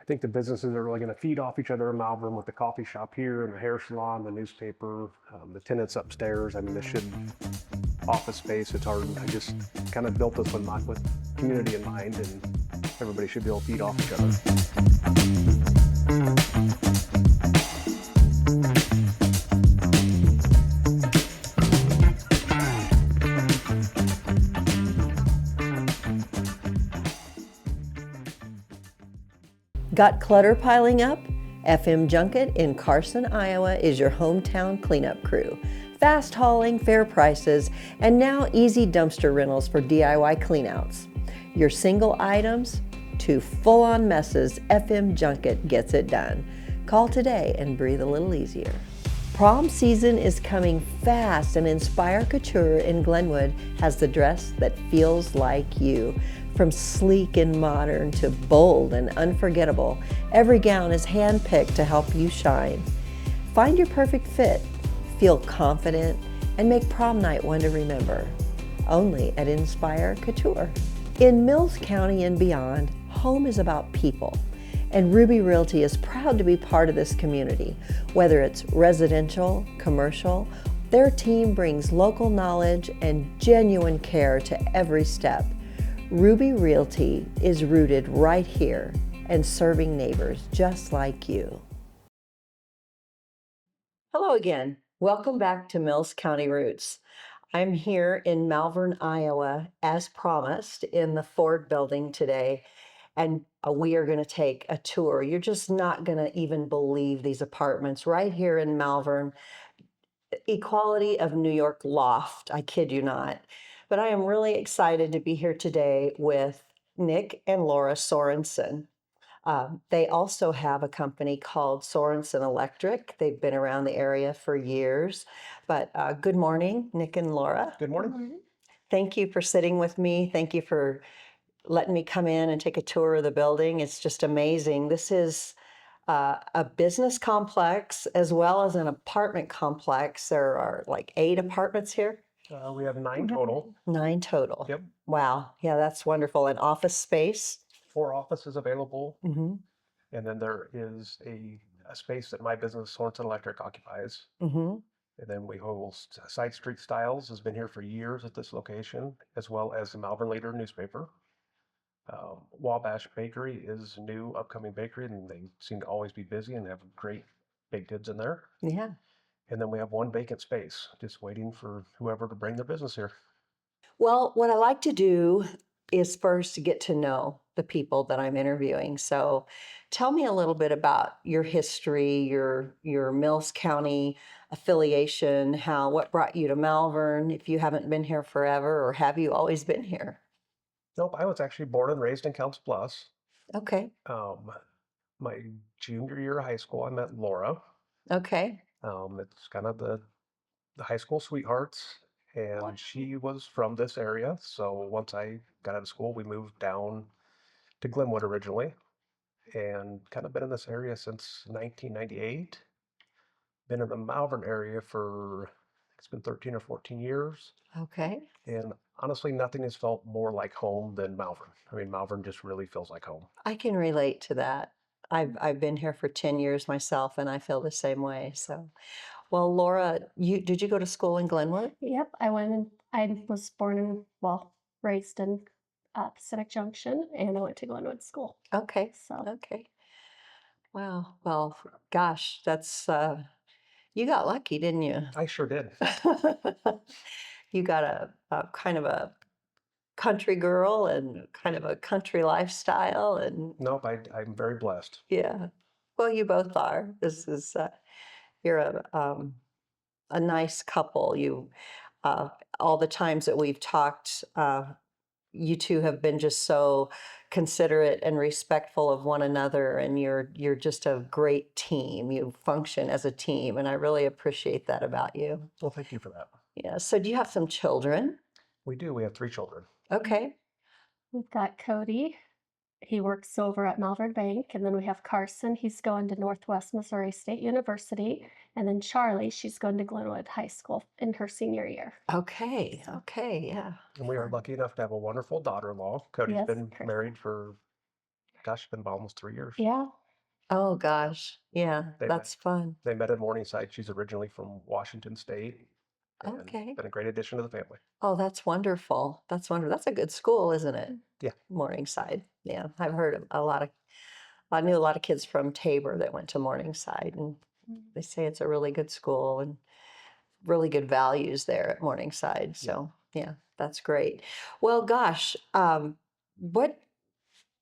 I think the businesses are really going to feed off each other in Malvern with the coffee shop here and the hair salon, the newspaper, the tenants upstairs. I mean, this should office space. It's hard. I just kind of built this with community in mind, and everybody should be able to feed off each other. Got clutter piling up? FM Junket in Carson, Iowa is your hometown cleanup crew. Fast hauling, fair prices, and now easy dumpster rentals for DIY cleanouts. Your single items to full-on messes, FM Junket gets it done. Call today and breathe a little easier. Prom season is coming fast, and Inspire Couture in Glenwood has the dress that feels like you. From sleek and modern to bold and unforgettable, every gown is handpicked to help you shine. Find your perfect fit, feel confident, and make prom night one to remember. Only at Inspire Couture. In Mills County and beyond, home is about people. And Ruby Realty is proud to be part of this community. Whether it's residential, commercial, their team brings local knowledge and genuine care to every step. Ruby Realty is rooted right here and serving neighbors just like you. Hello again. Welcome back to Mills County Roots. I'm here in Malvern, Iowa, as promised, in the Ford building today. And we are going to take a tour. You're just not going to even believe these apartments right here in Malvern. Equality of New York loft, I kid you not. But I am really excited to be here today with Nick and Laura Sorensen. They also have a company called Sorensen Electric. They've been around the area for years. But good morning, Nick and Laura. Good morning. Thank you for sitting with me. Thank you for letting me come in and take a tour of the building. It's just amazing. This is a business complex as well as an apartment complex. There are like 8 apartments here. We have 9 total. 9 total. Yep. Wow. Yeah, that's wonderful. And office space. 4 offices available. Mm-hmm. And then there is a space that my business, Sorensen Electric, occupies. Mm-hmm. And then we hold Side Street Styles, has been here for years at this location, as well as the Malvern Leader newspaper. Wabash Bakery is a new upcoming bakery, and they seem to always be busy and have great baked goods in there. Yeah. And then we have 1 vacant space, just waiting for whoever to bring their business here. Well, what I like to do is first get to know the people that I'm interviewing. So tell me a little bit about your history, your Mills County affiliation, what brought you to Malvern, if you haven't been here forever, or have you always been here? Nope, I was actually born and raised in Counts Bluffs. Okay. My junior year of high school, I met Laura. Okay. It's kind of the high school sweethearts, and she was from this area. So once I got out of school, we moved down to Glenwood originally, and kind of been in this area since 1998. Been in the Malvern area for, it's been 13 or 14 years. Okay. And honestly, nothing has felt more like home than Malvern. I mean, Malvern just really feels like home. I can relate to that. I've been here for 10 years myself, and I feel the same way. So, well, Laura, did you go to school in Glenwood? Yep, I was born in, well, raised in Pacific Junction, and I went to Glenwood School. Okay. So, Okay. Wow. Well, gosh, that's you got lucky, didn't you? I sure did. You got a kind of a country girl and kind of a country lifestyle, and Nope, I'm very blessed. yeah. Well, you both are. This is you're a nice couple. All the times that we've talked, you two have been just so considerate and respectful of one another, and you're just a great team. You function as a team, and I really appreciate that about you. Well, thank you for that. Yeah. So do you have some children? We do. We have 3 children. Okay. we've got Cody. He works over at Malvern Bank, and then we have Carson. He's going to Northwest Missouri State University, and then Charlie, she's going to Glenwood High School in her senior year. Okay. Okay. Yeah. And we are lucky enough to have a wonderful daughter-in-law. Cody's Yes, been correct. married for gosh, it's been about almost 3 years. Yeah. Oh gosh. Yeah, They met that's fun. they met in Morningside. She's originally from Washington State and Okay. been a great addition to the family. Oh, that's wonderful. That's wonderful. That's a good school, isn't it? Yeah. Morningside. Yeah, I've heard of a lot of I knew a lot of kids from Tabor that went to Morningside, and they say it's a really good school and really good values there at Morningside. Yeah. So, yeah, that's great. Well, gosh, what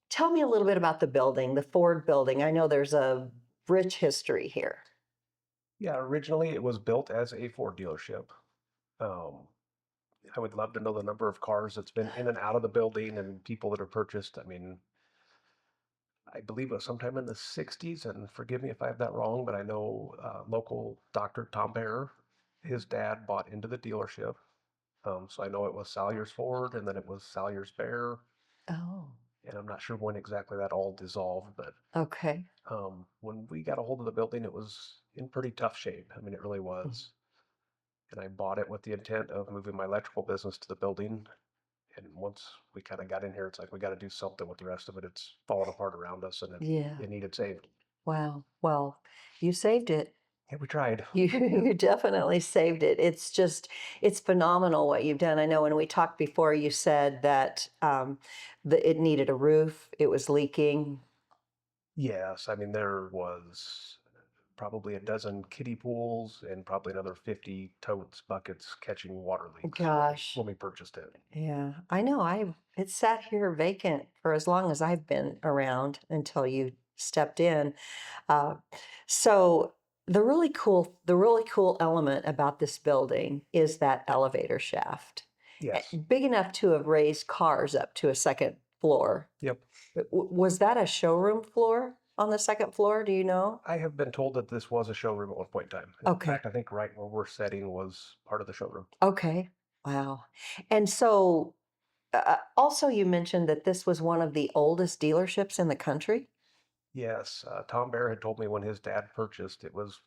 tell me a little bit about the building, the Ford building. I know there's a rich history here. Yeah, originally it was built as a Ford dealership. Um, I would love to know the number of cars that's been in and out of the building and people that have purchased. I mean, I believe it was sometime in the 60s, and forgive me if I have that wrong, but I know local Dr. Tom Bear, his dad bought into the dealership. So I know it was Salyers Ford and then it was Salyers Bear. Oh, And I'm not sure when exactly that all dissolved, but okay. when we got a hold of the building, it was in pretty tough shape. I mean, it really was. And I bought it with the intent of moving my electrical business to the building. And once we kind of got in here, it's like we got to do something with the rest of it. It's falling apart around us, and Yeah. it needed saved. Wow. Well, you saved it. Yeah, we tried. You definitely saved it. It's just, it's phenomenal what you've done. I know when we talked before, you said that it needed a roof, it was leaking. Yes, I mean there was probably a dozen kiddie pools and probably another 50 totes, buckets catching water leaks Gosh, when we purchased it. yeah, I know. It's sat here vacant for as long as I've been around until you stepped in. Uh, so the really cool element about this building is that elevator shaft. Yes. Big enough to have raised cars up to a second floor. Yep. Was that a showroom floor on the second floor? Do you know? I have been told that this was a showroom at one point in time. In Okay. fact, I think right where we're sitting was part of the showroom. Okay. Wow. And so, also, you mentioned that this was one of the oldest dealerships in the country. Yes, Tom Bear had told me when his dad purchased, it was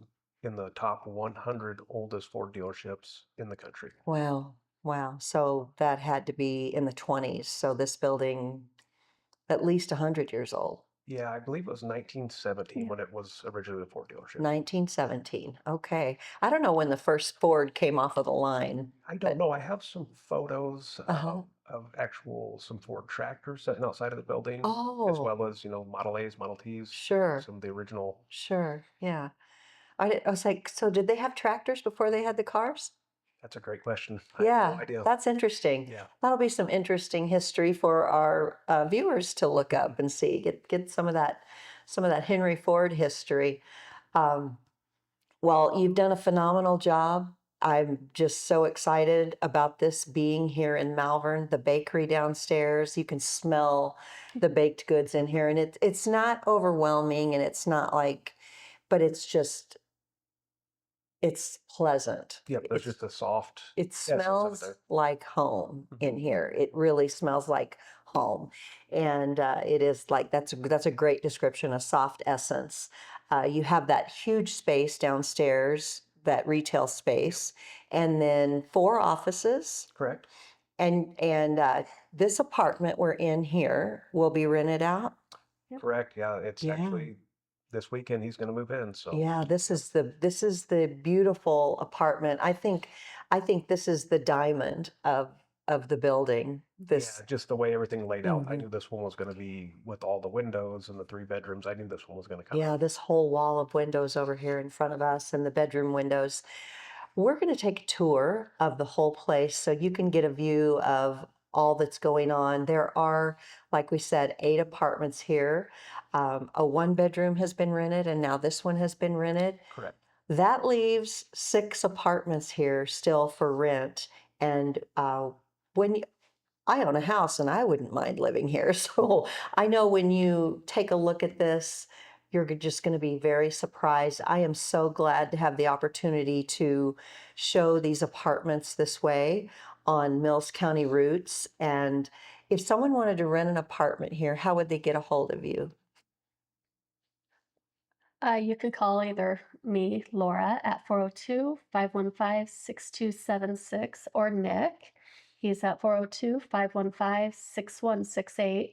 in the top 100 oldest Ford dealerships in the country. Wow. Wow. So that had to be in the 20s. So this building, at least 100 years old. Yeah, I believe it was 1917 Yeah. when it was originally the Ford dealership. 1917. Okay. I don't know when the first Ford came off of the line, I don't but know. I have some photos uh-huh. of actual some Ford tractors sitting outside of the building, as Oh, well as Model A's, Model T's, sure. some of the original. Sure. Yeah. I was like, so did they have tractors before they had the cars? That's a great question. I have no Yeah, idea. that's interesting. Yeah. That'll be some interesting history for our viewers to look up and see. Get some of that Henry Ford history. Um, well, you've done a phenomenal job. I'm just so excited about this being here in Malvern. The bakery downstairs, you can smell the baked goods in here, and it's not overwhelming, and it's not like, but it's pleasant. Yep, there's just a soft It essence of it smells there. like home Mhm. in here. It really smells like home, and it is like that's a great description. A soft essence. You have that huge space downstairs, that retail space, and then 4 offices. Correct. And this apartment we're in here will be rented out. Yep. Correct. Yeah, it's Yeah. actually this weekend he's going to move in. So Yeah, this is the beautiful apartment. I think this is the diamond of the building. yeah, This just the way everything laid out. I Mhm. knew this one was going to be with all the windows and the 3 bedrooms. I knew this one was going to kind of. Yeah, this whole wall of windows over here in front of us and the bedroom windows. We're going to take a tour of the whole place so you can get a view of all that's going on. There are, like we said, 8 apartments here. A 1 bedroom has been rented, and now this one has been rented. Correct. That leaves 6 apartments here still for rent. And when I own a house and I wouldn't mind living here. So I know when you take a look at this, you're just going to be very surprised. I am so glad to have the opportunity to show these apartments this way on Mills County routes. And if someone wanted to rent an apartment here, how would they get a hold of you? You could call either me, Laura, at 402-515-6276, or Nick. He's at 402-515-6168.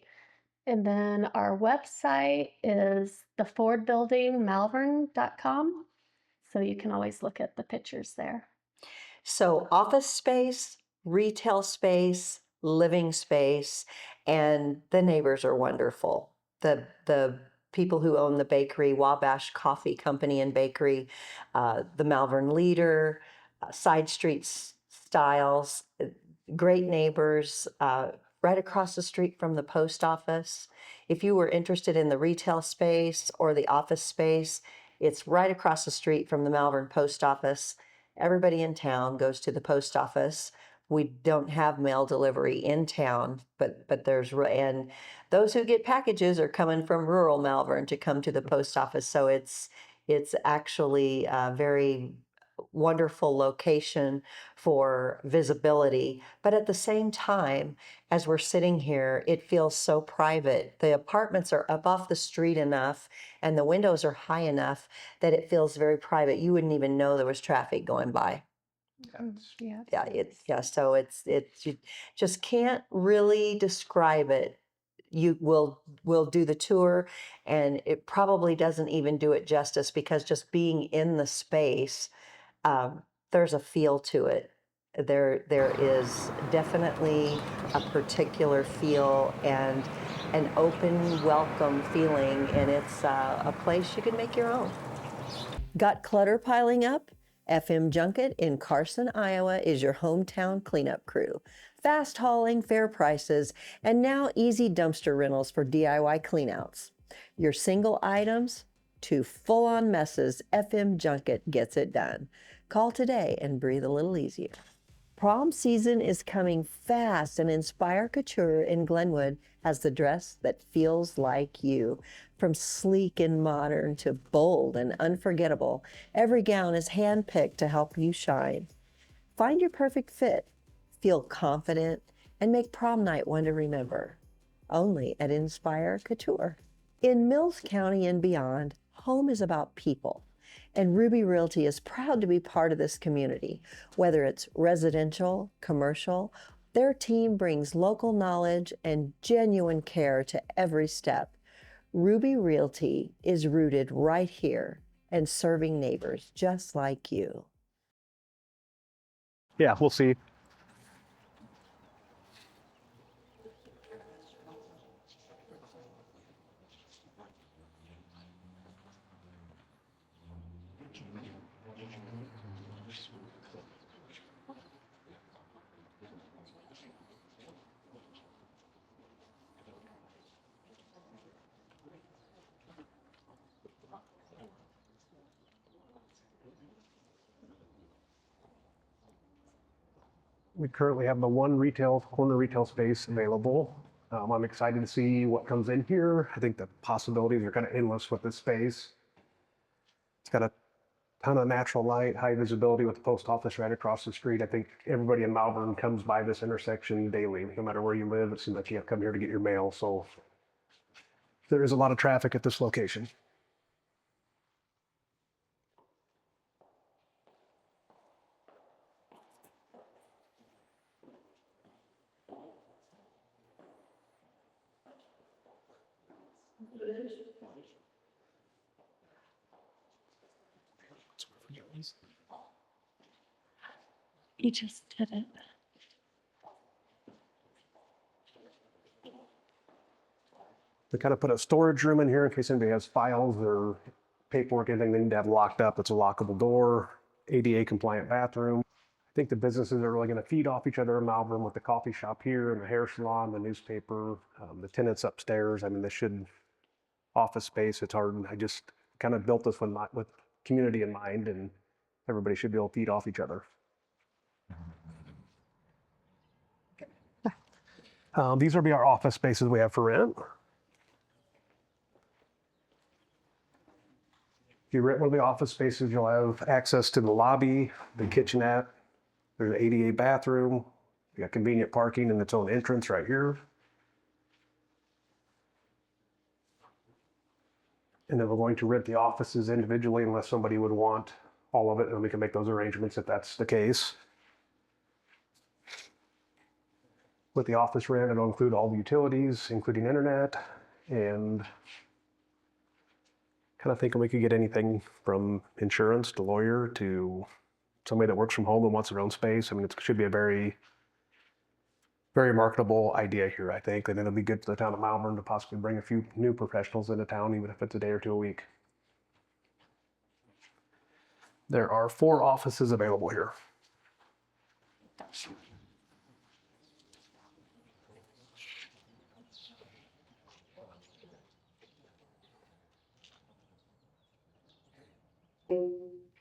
And then our website is the Ford Building, malvern.com. So you can always look at the pictures there. So office space, retail space, living space, and the neighbors are wonderful. The people who own the bakery, Wabash Coffee Company and Bakery, the Malvern Leader, Side Street Styles, great neighbors, right across the street from the post office. If you were interested in the retail space or the office space, it's right across the street from the Malvern post office. Everybody in town goes to the post office. We don't have mail delivery in town, but and those who get packages are coming from rural Malvern to come to the post office. So it's actually a very wonderful location for visibility. But at the same time, as we're sitting here, it feels so private. The apartments are up off the street enough and the windows are high enough that it feels very private. You wouldn't even know there was traffic going by. Yeah. So you just can't really describe it. You will do the tour, and it probably doesn't even do it justice because just being in the space, there's a feel to it. There is definitely a particular feel and an open, welcome feeling, and it's a place you can make your own. Got clutter piling up? FM Junket in Carson, Iowa is your hometown cleanup crew. Fast hauling, fair prices, and now easy dumpster rentals for DIY cleanouts. Your single items to full-on messes, FM Junket gets it done. Call today and breathe a little easier. Prom season is coming fast, and Inspire Couture in Glenwood has the dress that feels like you. From sleek and modern to bold and unforgettable, every gown is handpicked to help you shine. Find your perfect fit, feel confident, and make prom night one to remember. Only at Inspire Couture. In Mills County and beyond, home is about people. And Ruby Realty is proud to be part of this community. Whether it's residential, commercial, their team brings local knowledge and genuine care to every step. Ruby Realty is rooted right here and serving neighbors just like you. Yeah, we'll see. We currently have the one corner retail space available. I'm excited to see what comes in here. I think the possibilities are kind of endless with this space. It's got a ton of natural light, high visibility with the post office right across the street. I think everybody in Malvern comes by this intersection daily. No matter where you live, it seems like you have to come here to get your mail. So there is a lot of traffic at this location. You just did it. We kind of put a storage room in here in case anybody has files or paperwork, anything they need to have locked up. It's a lockable door, ADA compliant bathroom. I think the businesses are really going to feed off each other in Malvern with the coffee shop here and the hair salon, the newspaper, the tenants upstairs. I mean, this should office space. It's hard. I just kind of built this one with community in mind, and everybody should be able to feed off each other. These will be our office spaces we have for rent. If you rent one of the office spaces, you'll have access to the lobby, the kitchenette. There's an ADA bathroom. You got convenient parking and its own entrance right here. And then we're going to rent the offices individually unless somebody would want all of it, and we can make those arrangements if that's the case. With the office rent, it'll include all the utilities, including internet, and kind of thinking we could get anything from insurance to lawyer to somebody that works from home and wants their own space. I mean, it should be a very, very marketable idea here, I think, and it'll be good for the town of Malvern to possibly bring a few new professionals into town, even if it's a day or two a week. There are 4 offices available here.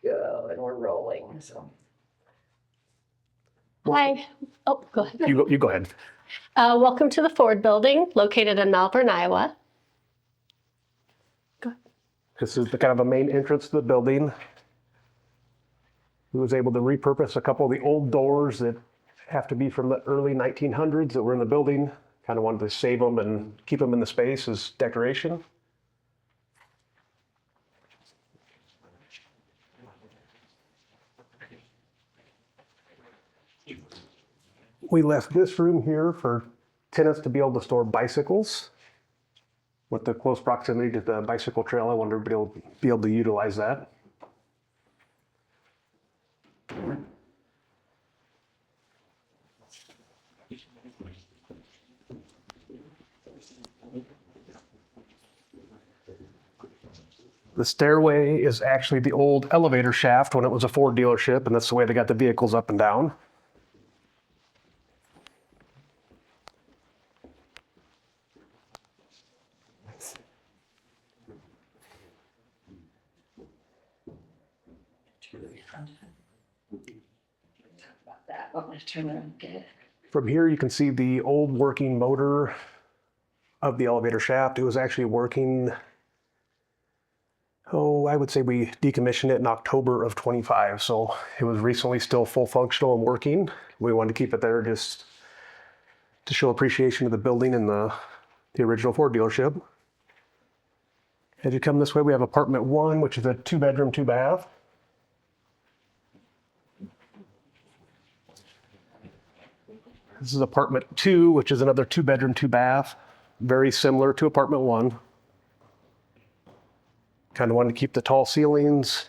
Go, and we're rolling. So. Hi. Oh, go ahead. You go ahead. Welcome to the Ford Building, located in Malvern, Iowa. Go ahead. This is the kind of a main entrance to the building. We was able to repurpose a couple of the old doors that have to be from the early 1900s that were in the building. Kind of wanted to save them and keep them in the space as decoration. We left this room here for tenants to be able to store bicycles. With the close proximity to the bicycle trail, I wanted everybody to be able to utilize that. The stairway is actually the old elevator shaft when it was a Ford dealership, and that's the way they got the vehicles up and down. I'm going to turn around and get it. From here, you can see the old working motor of the elevator shaft. It was actually working, I would say we decommissioned it in October of 25. So it was recently still full functional and working. We wanted to keep it there just to show appreciation of the building and the original Ford dealership. As you come this way, we have apartment 1, which is a 2-bedroom, 2-bath. This is apartment 2, which is another 2-bedroom, 2-bath, very similar to apartment 1. Kind of wanted to keep the tall ceilings.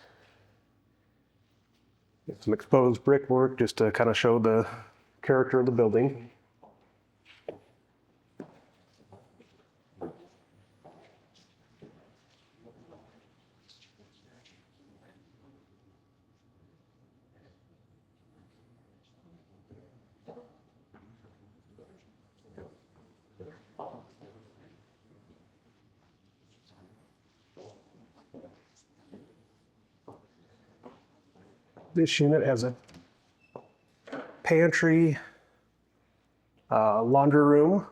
Get some exposed brickwork just to kind of show the character of the building. This unit has a pantry, laundry room,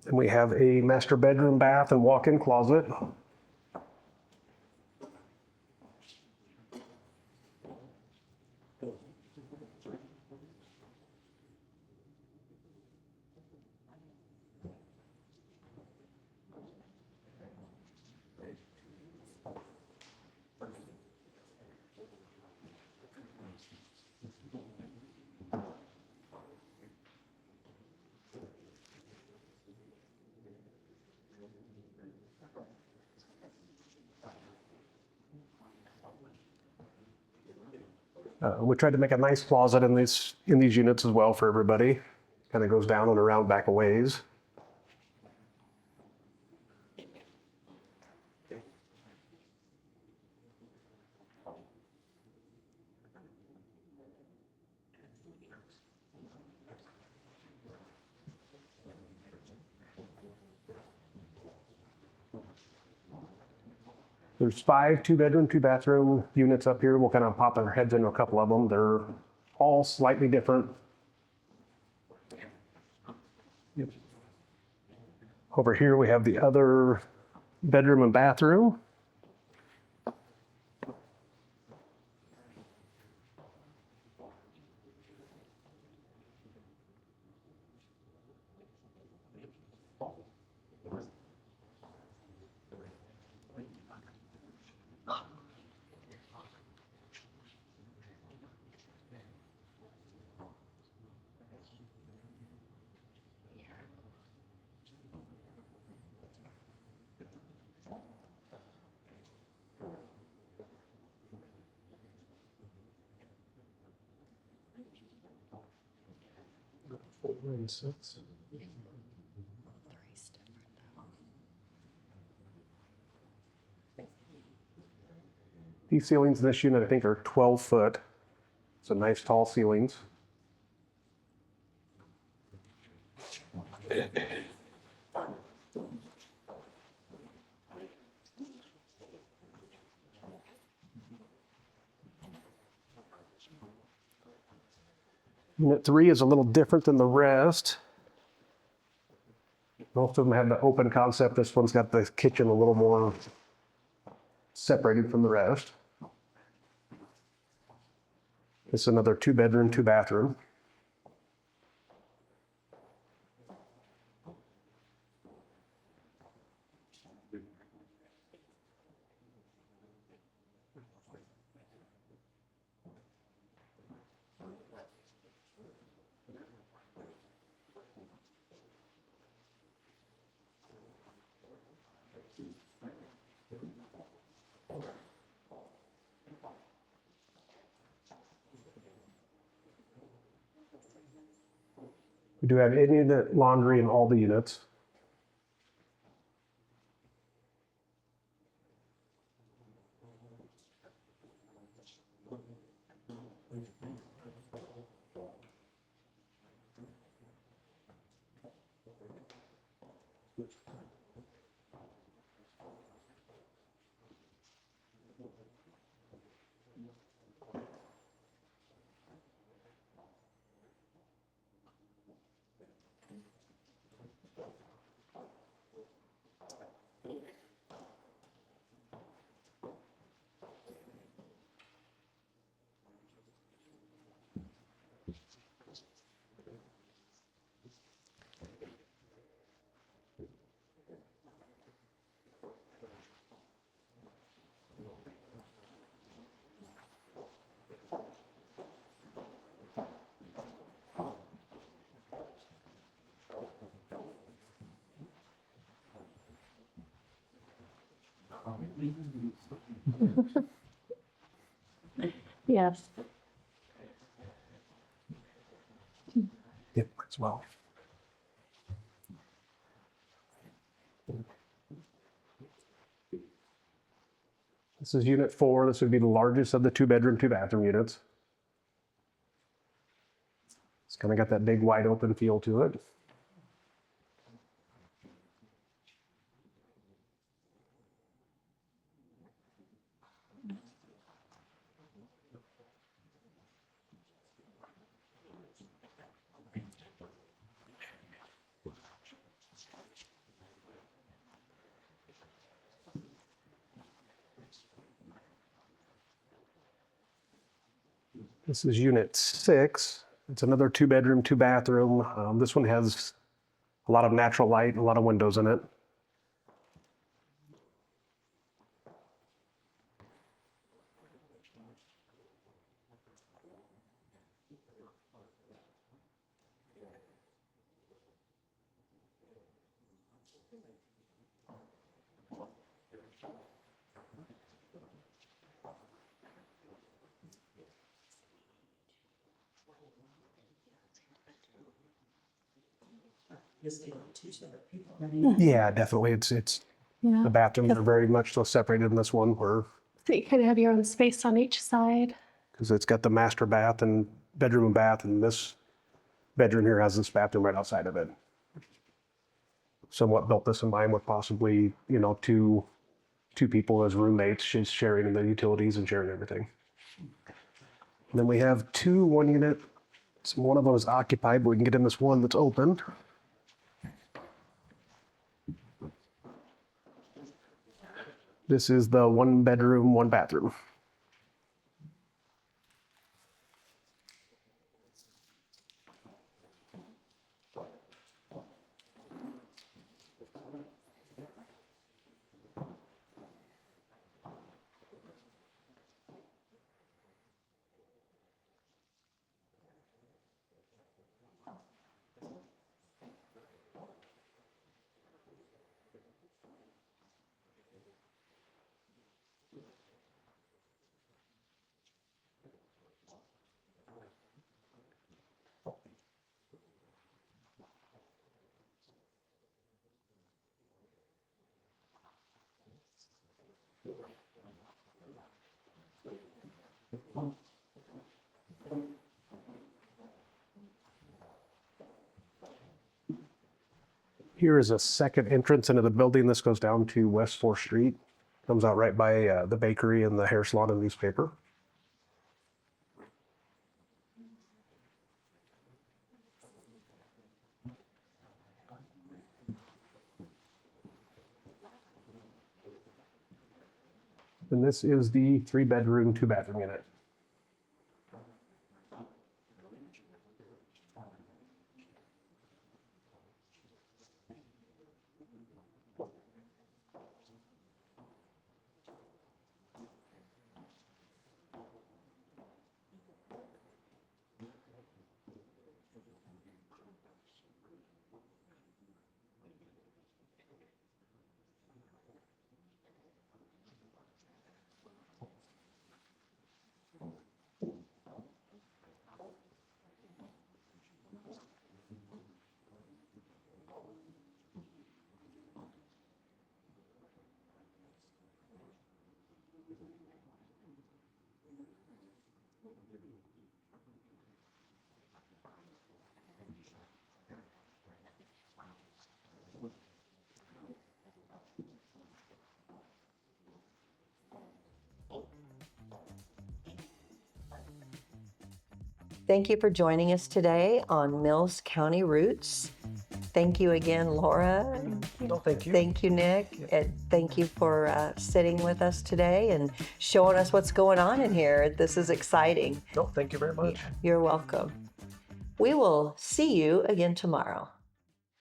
and we have a master bedroom, bath, and walk-in closet. We tried to make a nice closet in these units as well for everybody. Kind of goes down and around back a ways. There's 5 2-bedroom, 2-bathroom units up here. We'll kind of pop our heads into a couple of them. They're all slightly different. Yep. Over here we have the other bedroom and bathroom. These ceilings in this unit, I think, are 12 foot. So nice tall ceilings. Unit 3 is a little different than the rest. Most of them have the open concept. This one's got the kitchen a little more separated from the rest. It's another 2-bedroom, 2-bathroom. We do have in-unit laundry in all the units. Yes. Yep, as well. This is unit 4. This would be the largest of the 2-bedroom, 2-bathroom units. It's kind of got that big wide open feel to it. This is unit 6. It's another 2-bedroom, 2-bathroom. This one has a lot of natural light, a lot of windows in it. Yeah, definitely. It's Yeah. the bathrooms are very much so separated in this one, where So you kind of have your own space on each side. because it's got the master bath and bedroom and bath, and this bedroom here has this bathroom right outside of it. Somewhat built this in mind with possibly, two people as roommates, just sharing the utilities and sharing everything. And then we have 2 1-unit. So one of them is occupied, but we can get in this one that's open. This is the 1-bedroom, 1-bathroom. Here is a second entrance into the building. This goes down to West 4th Street. Comes out right by the bakery and the hair salon and newspaper. And this is the 3-bedroom, 2-bathroom unit. Thank you for joining us today on Mills County Roots. Thank you again, Laura. No, thank you. Thank you, Nick. And thank you for sitting with us today and showing us what's going on in here. This is exciting. No, thank you very much. You're welcome. We will see you again tomorrow.